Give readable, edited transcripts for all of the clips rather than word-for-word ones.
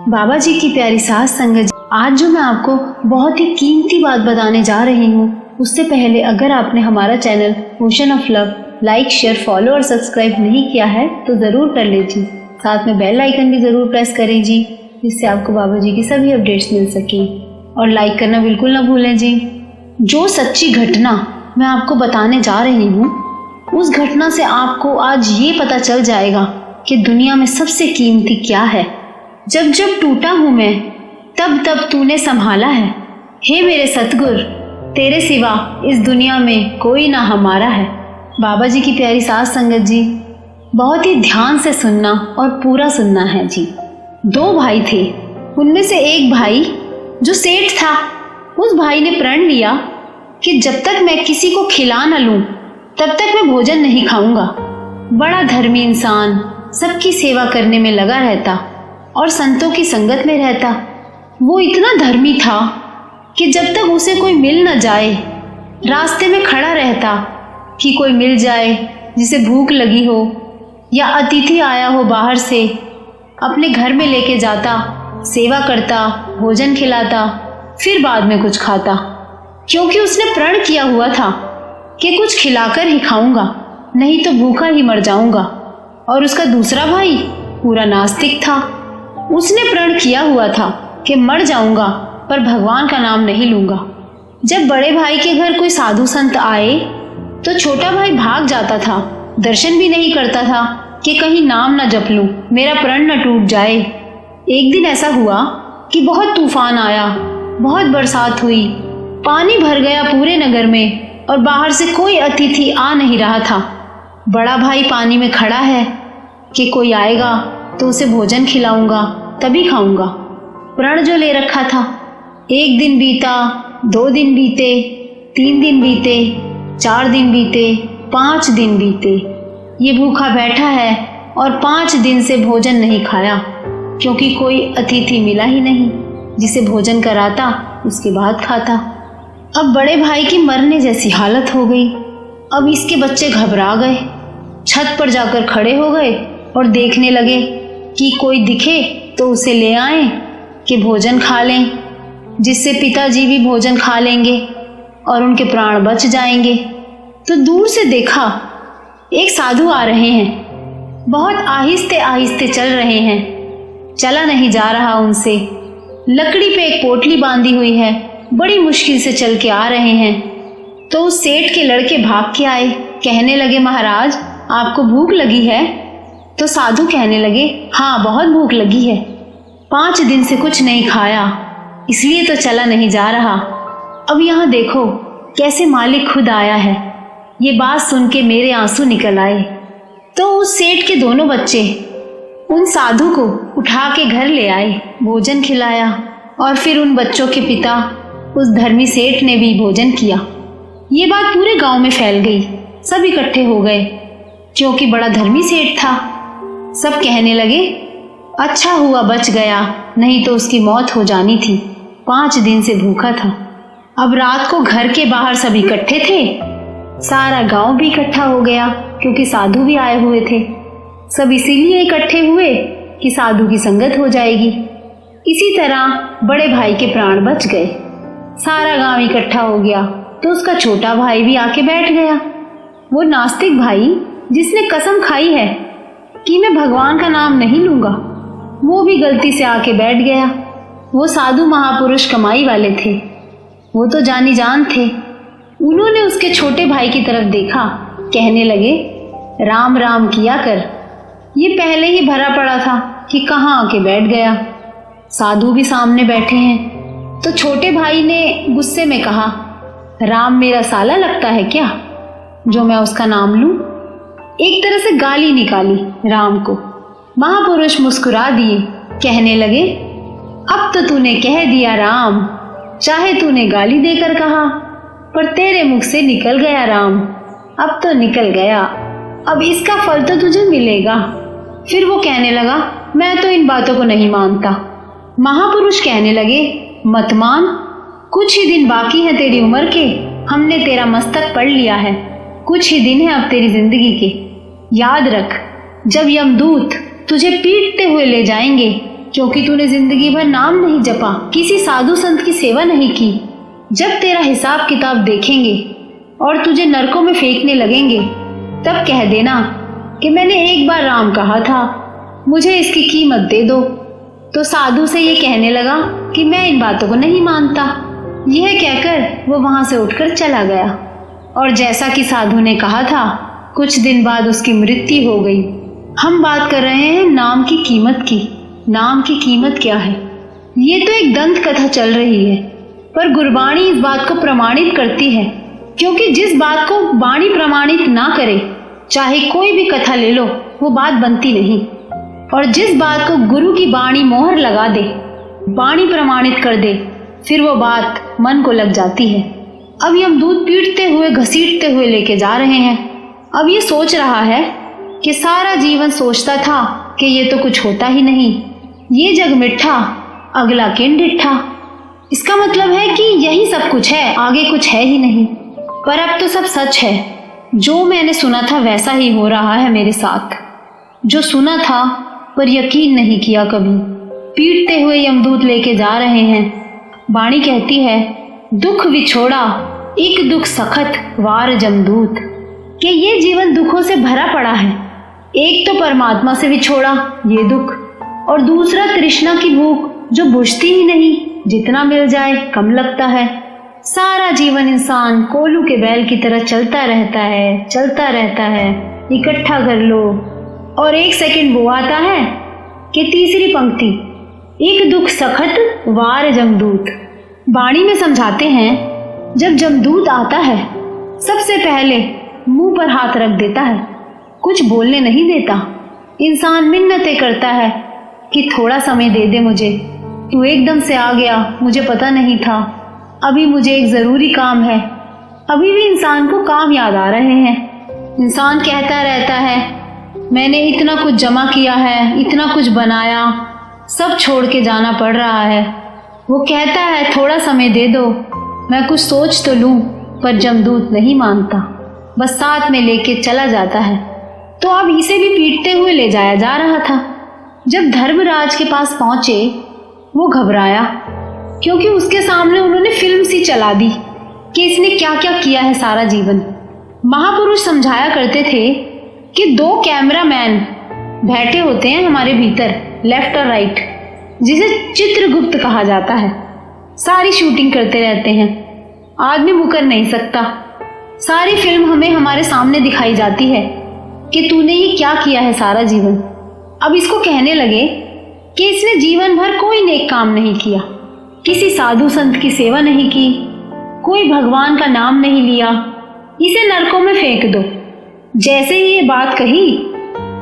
बाबा जी की प्यारी सास संगत, आज जो मैं आपको बहुत ही कीमती बात बताने जा रही हूँ, उससे पहले अगर आपने हमारा channel ocean of love like, share, follow और सब्सक्राइब नहीं किया है तो ज़रूर कर लीजिए। साथ में बेल आइकन भी ज़रूर प्रेस करें जी, जिससे आपको बाबा जी की सभी अपडेट्स मिल सकें। और लाइक करना बिल्कुल ना भूलें जी। जो सच्ची घटना मैं आपको बताने जा रही हूँ, उस घटना से आपको आज ये पता चल जाएगा कि दुनिया में सबसे कीमती क्या है। जब जब टूटा हूँ मैं, तब तब तूने संभाला है। हे मेरे सतगुर, तेरे सिवा इस दुनिया में कोई ना हमारा है। बाबा जी की प्यारी सास संगत जी, बहुत ही ध्यान से सुनना और पूरा सुनना है जी। दो भाई थे, उनमें से एक भाई जो सेठ था, उस भाई ने प्रण लिया कि जब तक मैं किसी को खिला न लूं, तब तक मैं भोजन नहीं खाऊंगा। बड़ा धर्मी इंसान, सबकी सेवा करने में लगा रहता और संतों की संगत में रहता। वो इतना धर्मी था कि जब तक उसे कोई मिल न जाए, रास्ते में खड़ा रहता कि कोई मिल जाए जिसे भूख लगी हो या अतिथि आया हो बाहर से, अपने घर में लेके जाता, सेवा करता, भोजन खिलाता, फिर बाद में कुछ खाता, क्योंकि उसने प्रण किया हुआ था कि कुछ खिलाकर ही खाऊंगा, नहीं तो भूखा ही मर जाऊंगा। और उसका दूसरा भाई पूरा नास्तिक था। उसने प्रण किया हुआ था कि मर जाऊंगा पर भगवान का नाम नहीं लूंगा। जब बड़े भाई के घर कोई साधु संत आए तो छोटा भाई भाग जाता था, दर्शन भी नहीं करता था कि कहीं नाम न जप लूं, मेरा प्रण न टूट जाए। एक दिन ऐसा हुआ कि बहुत तूफान आया, बहुत बरसात हुई, पानी भर गया पूरे नगर में और बाहर से कोई अतिथि आ नहीं रहा था। बड़ा भाई पानी में खड़ा है कि कोई आएगा तो उसे भोजन खिलाऊंगा, तभी खाऊंगा। प्रण जो ले रखा था, 1 दिन बीता, 2 दिन बीते, 3 दिन बीते, 4 दिन बीते, 5 दिन बीते। ये भूखा बैठा है और 5 दिन से भोजन नहीं खाया, क्योंकि कोई अतिथि मिला ही नहीं जिसे भोजन कराता, उसके बाद खाता। अब बड़े भाई की मरने जैसी हालत हो गई। अब इसके बच्चे घबरा गए, छत पर जाकर खड़े हो गए और देखने लगे कि कोई दिखे तो उसे ले आए कि भोजन खा लें, जिससे पिताजी भी भोजन खा लेंगे और उनके प्राण बच जाएंगे। तो दूर से देखा, एक साधु आ रहे हैं, बहुत आहिस्ते आहिस्ते चल रहे हैं, चला नहीं जा रहा उनसे। लकड़ी पे एक पोटली बांधी हुई है, बड़ी मुश्किल से चल के आ रहे हैं। तो उस सेठ के लड़के भाग के आए, कहने लगे, महाराज आपको भूख लगी है? तो साधु कहने लगे, हाँ बहुत भूख लगी है, 5 दिन से कुछ नहीं खाया, इसलिए तो चला नहीं जा रहा। अब यहाँ देखो कैसे मालिक खुद आया है। ये बात सुन के मेरे आंसू निकल आए। तो उस सेठ के दोनों बच्चे उन साधु को उठा के घर ले आए, भोजन खिलाया और फिर उन बच्चों के पिता उस धर्मी सेठ ने भी भोजन किया। ये बात पूरे गांव में फैल गई, सब इकट्ठे हो गए, क्योंकि बड़ा धर्मी सेठ था। सब कहने लगे, अच्छा हुआ बच गया, नहीं तो उसकी मौत हो जानी थी, 5 दिन से भूखा था। अब रात को घर के बाहर सब इकट्ठे थे, सारा गांव भी इकट्ठा हो गया, क्योंकि साधु भी आए हुए थे। सब इसीलिए इकट्ठे हुए कि साधु की संगत हो जाएगी। इसी तरह बड़े भाई के प्राण बच गए। सारा गांव इकट्ठा हो गया तो उसका छोटा भाई भी आके बैठ गया। वो नास्तिक भाई जिसने कसम खाई है कि मैं भगवान का नाम नहीं लूंगा, वो भी गलती से आके बैठ गया। वो साधु महापुरुष कमाई वाले थे, वो तो जानी जान थे। उन्होंने उसके छोटे भाई की तरफ देखा, कहने लगे, राम राम किया कर, ये पहले ही भरा पड़ा था कि कहाँ आके बैठ गया। साधु भी सामने बैठे हैं। तो छोटे भाई ने गुस्से में कहा, राम मेरा साला लगता है क्या जो मैं उसका नाम लूं? एक तरह से गाली निकाली राम को। महापुरुष मुस्कुरा दिए, कहने लगे, अब तो तूने कह दिया राम, चाहे तूने गाली देकर कहा, पर तेरे मुख से निकल गया राम, अब तो निकल गया, अब इसका फल तो तुझे मिलेगा। फिर वो कहने लगा, मैं तो इन बातों को नहीं मानता। महापुरुष कहने लगे, मत मान, कुछ ही दिन बाकी है तेरी उम्र के, हमने तेरा मस्तक पढ़ लिया है, कुछ ही दिन है अब तेरी जिंदगी के। याद रख, जब यमदूत तुझे पीटते हुए ले जाएंगे क्योंकि तूने जिंदगी भर नाम नहीं जपा, किसी साधु संत की सेवा नहीं की। जब तेरा हिसाब किताब देखेंगे और तुझे नरकों में फेंकने लगेंगे, तब कह देना कि मैंने एक बार राम कहा था, मुझे इसकी कीमत दे दो। तो साधु से ये कहने लगा कि मैं इन बातों को नहीं मानता। यह कहकर वो वहां से उठकर चला गया। और जैसा कि साधु ने कहा था, कुछ दिन बाद उसकी मृत्यु हो गई। हम बात कर रहे हैं नाम की कीमत की। नाम की कीमत क्या है? ये तो एक दंत कथा चल रही है, पर गुरबाणी इस बात को प्रमाणित करती है, क्योंकि जिस बात को वाणी प्रमाणित ना करे, चाहे कोई भी कथा ले लो, वो बात बनती नहीं। और जिस बात को गुरु की वाणी मोहर लगा दे, वाणी प्रमाणित कर दे, फिर वो बात मन को लग जाती है। अब यमदूत पीटते हुए घसीटते हुए लेके जा रहे हैं। अब ये सोच रहा है कि सारा जीवन सोचता था कि ये तो कुछ होता ही नहीं, ये जग मिठा अगला किन डिठा। इसका मतलब है कि यही सब कुछ है, आगे कुछ है ही नहीं। पर अब तो सब सच है, जो मैंने सुना था वैसा ही हो रहा है मेरे साथ। जो सुना था पर यकीन नहीं किया कभी। पीटते हुए यमदूत लेके जा रहे हैं। वाणी कहती है, दुख विछोड़ा एक दुख सखत वार जमदूत, कि ये जीवन दुखों से भरा पड़ा है। एक तो परमात्मा से विछोड़ा ये दुख, और दूसरा तृष्णा की भूख जो बुझती ही नहीं, जितना मिल जाए कम लगता है। सारा जीवन इंसान कोलू के बैल की तरह चलता रहता है, इकट्ठा कर लो। और एक सेकंड वो आता है कि तीसरी पंक्ति, एक दुख सखत वार जमदूत। वाणी में समझाते हैं, जब जमदूत आता है सबसे पहले मुंह पर हाथ रख देता है, कुछ बोलने नहीं देता। इंसान मिन्नतें करता है कि थोड़ा समय दे दे मुझे, तू एकदम से आ गया, मुझे पता नहीं था, अभी मुझे एक जरूरी काम है। अभी भी इंसान को काम याद आ रहे हैं। इंसान कहता रहता है, मैंने इतना कुछ जमा किया है, इतना कुछ बनाया, सब छोड़ के जाना पड़ रहा है। वो कहता है थोड़ा समय दे दो, मैं कुछ सोच तो लूं, पर जमदूत नहीं मानता, बस साथ में लेके चला जाता है। तो अब इसे भी पीटते हुए ले जाया जा रहा था। जब धर्मराज के पास पहुंचे, वो घबराया, क्योंकि उसके सामने उन्होंने फिल्म सी चला दी कि इसने क्या क्या किया है सारा जीवन। महापुरुष समझाया करते थे कि दो कैमरामैन बैठे होते हैं हमारे भीतर, लेफ्ट और राइट, जिसे चित्रगुप्त कहा जाता है। सारी शूटिंग करते रहते हैं, आदमी मुकर नहीं सकता। सारी फिल्म हमें हमारे सामने दिखाई जाती है कि तूने ये क्या किया है सारा जीवन। अब इसको कहने लगे कि इसने जीवन भर कोई नेक काम नहीं किया, किसी साधु संत की सेवा नहीं की, कोई भगवान का नाम नहीं लिया, इसे नरकों में फेंक दो। जैसे ही ये बात कही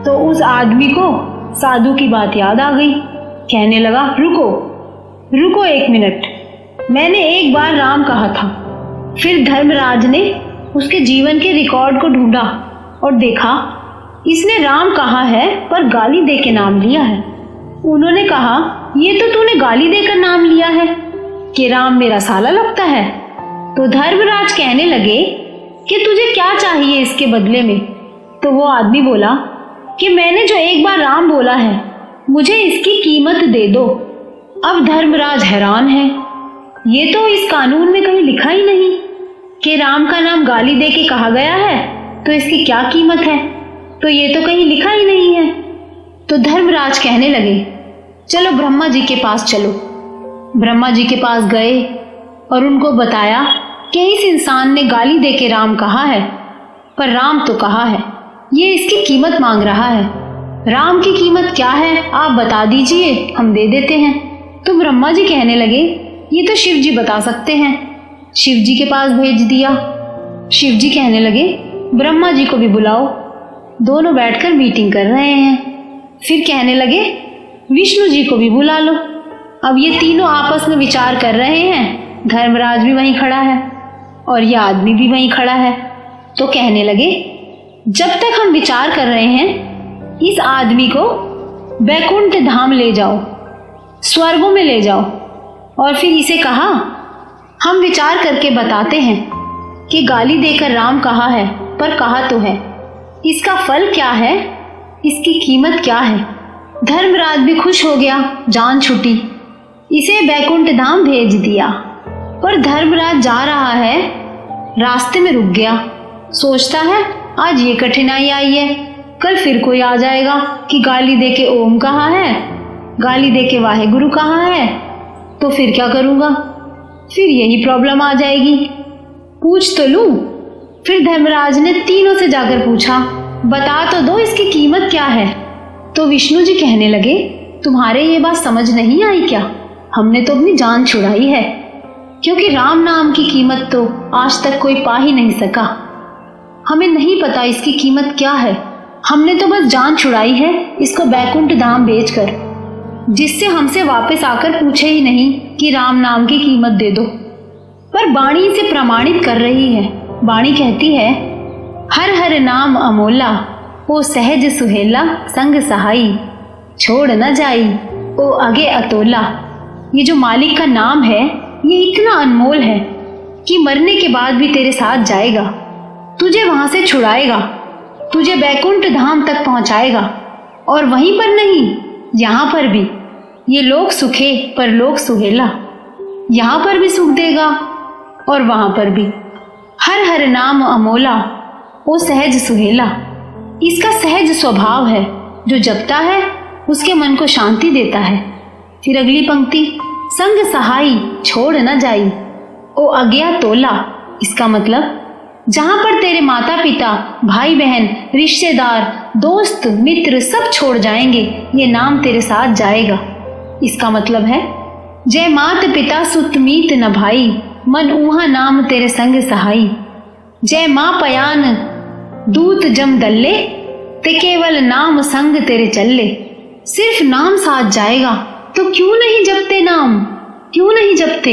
तो उस आदमी को साधु की बात याद आ गई। कहने लगा, रुको एक मिनट, मैंने एक बार राम कहा था। फिर धर्मराज ने उसके जीवन के रिकॉर्ड को ढूंढा और देखा इसने राम कहा है पर गाली दे के नाम लिया है। उन्होंने कहा, ये तो तूने गाली देकर नाम लिया है कि राम मेरा साला लगता है। तो धर्मराज कहने लगे कि तुझे क्या चाहिए इसके बदले में। तो वो आदमी बोला कि मैंने जो एक बार राम बोला है, मुझे इसकी कीमत दे दो। अब धर्मराज हैरान है, ये तो इस कानून में कहीं लिखा ही नहीं कि राम का नाम गाली दे के कहा गया है तो इसकी क्या कीमत है, तो ये तो कहीं लिखा ही नहीं है। तो धर्मराज कहने लगे, चलो ब्रह्मा जी के पास चलो। ब्रह्मा जी के पास गए और उनको बताया कि इस इंसान ने गाली दे के राम कहा है, पर राम तो कहा है, ये इसकी कीमत मांग रहा है। राम की कीमत क्या है आप बता दीजिए, हम दे देते हैं। तो ब्रह्मा जी कहने लगे, ये तो शिव जी बता सकते हैं। शिव जी के पास भेज दिया। शिव जी कहने लगे, ब्रह्मा जी को भी बुलाओ। दोनों बैठकर मीटिंग कर रहे हैं। फिर कहने लगे, विष्णु जी को भी बुला लो। अब ये तीनों आपस में विचार कर रहे हैं। धर्मराज भी वहीं खड़ा है और यह आदमी भी वहीं खड़ा है। तो कहने लगे, जब तक हम विचार कर रहे हैं, इस आदमी को वैकुंठ धाम ले जाओ, स्वर्गों में ले जाओ। और फिर इसे कहा, हम विचार करके बताते हैं कि गाली देकर राम कहा है, पर कहा तो है, इसका फल क्या है, इसकी कीमत क्या है, धर्मराज भी खुश हो गया, जान छुटी, इसे बैकुंठ धाम भेज दिया। पर धर्मराज जा रहा है, रास्ते में रुक गया। सोचता है आज ये कठिनाई आई है, कल फिर कोई आ जाएगा कि गाली दे के ओम कहाँ है, गाली दे के वाहेगुरु कहाँ है, तो फिर क्या करूँगा, फिर यही प्रॉब्लम आ जाएगी, पूछ तो लूँ। फिर धर्मराज ने तीनों से जाकर पूछा, बता तो दो इसकी कीमत क्या है। तो विष्णु जी कहने लगे, तुम्हारे ये बात समझ नहीं आई क्या, हमने तो अपनी जान छुड़ाई है, क्योंकि राम नाम की कीमत तो आज तक कोई पा ही नहीं सका। हमें नहीं पता इसकी कीमत क्या है, हमने तो बस जान छुड़ाई है इसको बैकुंठ धाम बेचकर, जिससे हमसे वापस आकर पूछे ही नहीं कि राम नाम की कीमत दे दो। पर वाणी इसे प्रमाणित कर रही है। वाणी कहती है, हर हर नाम अमोला, ओ सहज सुहेला संग सहाई, छोड़ न जाई ओ अगे अतोला। ये जो मालिक का नाम है ये इतना अनमोल है कि मरने के बाद भी तेरे साथ जाएगा, तुझे वहां से छुड़ाएगा, तुझे बैकुंठ धाम तक पहुंचाएगा। और वहीं पर नहीं, यहाँ पर भी। ये लोक सुखे पर लोक सुहेला, यहाँ पर भी सुख देगा और वहां पर भी। हर हर नाम अमोला, ओ सहज सुहेला, इसका सहज स्वभाव है, जो जपता है उसके मन को शांति देता है। फिर अगली पंक्ति, संग सहाई छोड़ न जाई, ओ अज्ञा तोला, इसका मतलब जहां पर तेरे माता पिता, भाई बहन, रिश्तेदार, दोस्त, मित्र सब छोड़ जाएंगे, ये नाम तेरे साथ जाएगा। इसका मतलब है, जय मात पिता सुत मीत न भाई, मन ऊहा नाम तेरे संग सहाई। जय माँ पयान दूत जम दल्ले, ते केवल नाम संग तेरे चल्ले। सिर्फ नाम साथ जाएगा, तो क्यों नहीं जपते नाम, क्यों नहीं जपते।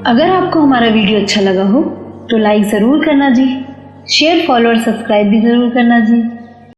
अगर आपको हमारा वीडियो अच्छा लगा हो तो लाइक जरूर करना जी, शेयर, फॉलो और सब्सक्राइब भी जरूर करना जी।